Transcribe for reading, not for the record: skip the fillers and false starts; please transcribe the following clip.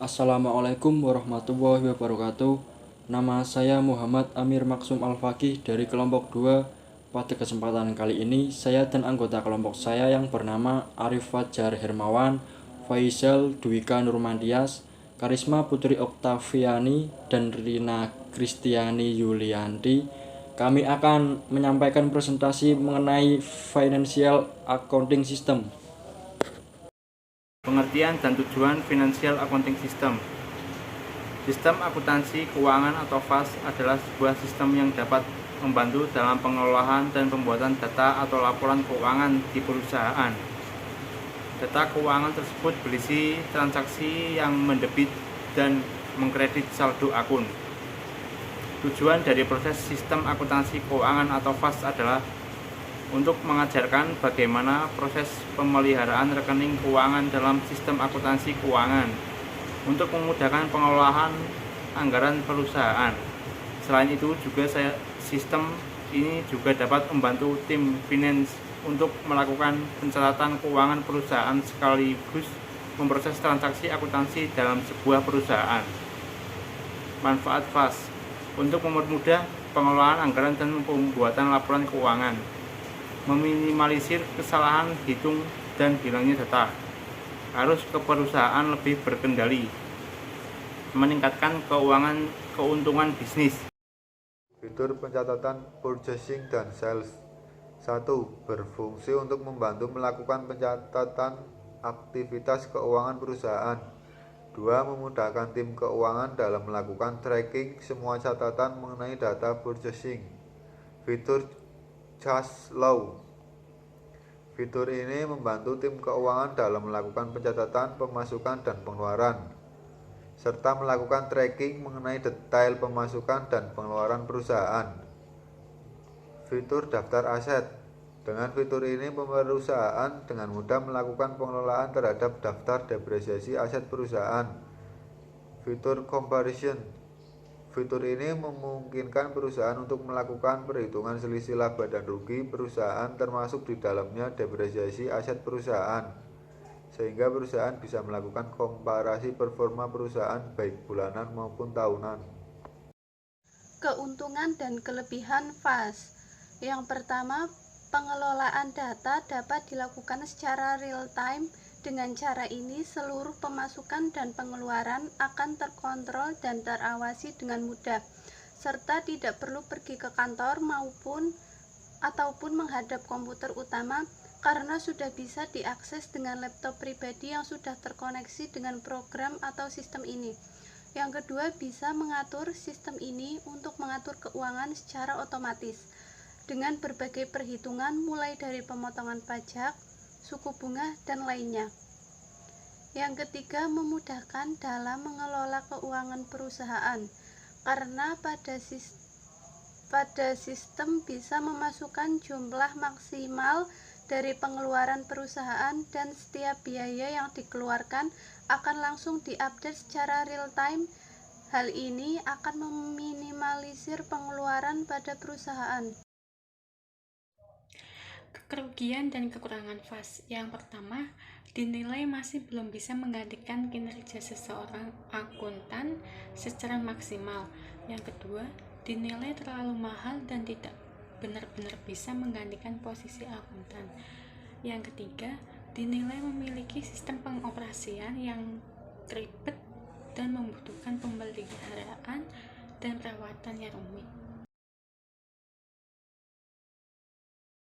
Assalamualaikum warahmatullahi wabarakatuh. Nama saya Muhammad Amir Maksum Al-Faqih dari kelompok 2. Pada kesempatan kali ini, saya dan anggota kelompok saya yang bernama Arif Fajar Hermawan, Faisal Dwika Nurmandias, Karisma Putri Oktaviani, dan Rina Kristiani Yulianti, kami akan menyampaikan presentasi mengenai Financial Accounting System. Pengertian dan tujuan Financial Accounting System. Sistem akuntansi keuangan atau FAS adalah sebuah sistem yang dapat membantu dalam pengelolaan dan pembuatan data atau laporan keuangan di perusahaan. Data keuangan tersebut berisi transaksi yang mendebit dan mengkredit saldo akun. Tujuan dari proses sistem akuntansi keuangan atau FAS adalah untuk mengajarkan bagaimana proses pemeliharaan rekening keuangan dalam sistem akuntansi keuangan untuk memudahkan pengelolaan anggaran perusahaan. Selain itu juga sistem ini juga dapat membantu tim finance untuk melakukan pencatatan keuangan perusahaan sekaligus memproses transaksi akuntansi dalam sebuah perusahaan. Manfaat FAS untuk mempermudah pengelolaan anggaran dan pembuatan laporan keuangan, meminimalisir kesalahan hitung dan hilangnya data, arus ke perusahaan lebih berkendali, meningkatkan keuntungan bisnis. Fitur pencatatan purchasing dan sales. 1. Berfungsi untuk membantu melakukan pencatatan aktivitas keuangan perusahaan. 2. Memudahkan tim keuangan dalam melakukan tracking semua catatan mengenai data purchasing. Fitur cash flow. Fitur ini membantu tim keuangan dalam melakukan pencatatan pemasukan dan pengeluaran, serta melakukan tracking mengenai detail pemasukan dan pengeluaran perusahaan. Fitur daftar aset. Dengan fitur ini, perusahaan dengan mudah melakukan pengelolaan terhadap daftar depresiasi aset perusahaan. Fitur comparison. Fitur ini memungkinkan perusahaan untuk melakukan perhitungan selisih laba dan rugi perusahaan termasuk di dalamnya depresiasi aset perusahaan, sehingga perusahaan bisa melakukan komparasi performa perusahaan baik bulanan maupun tahunan. Keuntungan dan kelebihan FAS. Yang pertama, pengelolaan data dapat dilakukan secara real time. Dengan cara ini, seluruh pemasukan dan pengeluaran akan terkontrol dan terawasi dengan mudah, serta tidak perlu pergi ke kantor ataupun menghadap komputer utama karena sudah bisa diakses dengan laptop pribadi yang sudah terkoneksi dengan program atau sistem ini. Yang kedua, bisa mengatur sistem ini untuk mengatur keuangan secara otomatis dengan berbagai perhitungan mulai dari pemotongan pajak, suku bunga, dan lainnya. Yang ketiga, memudahkan dalam mengelola keuangan perusahaan karena pada sistem bisa memasukkan jumlah maksimal dari pengeluaran perusahaan dan setiap biaya yang dikeluarkan akan langsung diupdate secara real time. Hal ini akan meminimalisir pengeluaran pada perusahaan. Kerugian dan kekurangan FAS. Yang pertama, dinilai masih belum bisa menggantikan kinerja seseorang akuntan secara maksimal. Yang kedua, dinilai terlalu mahal dan tidak benar-benar bisa menggantikan posisi akuntan. Yang ketiga, dinilai memiliki sistem pengoperasian yang ribet dan membutuhkan pemeliharaan dan perawatan yang rumit.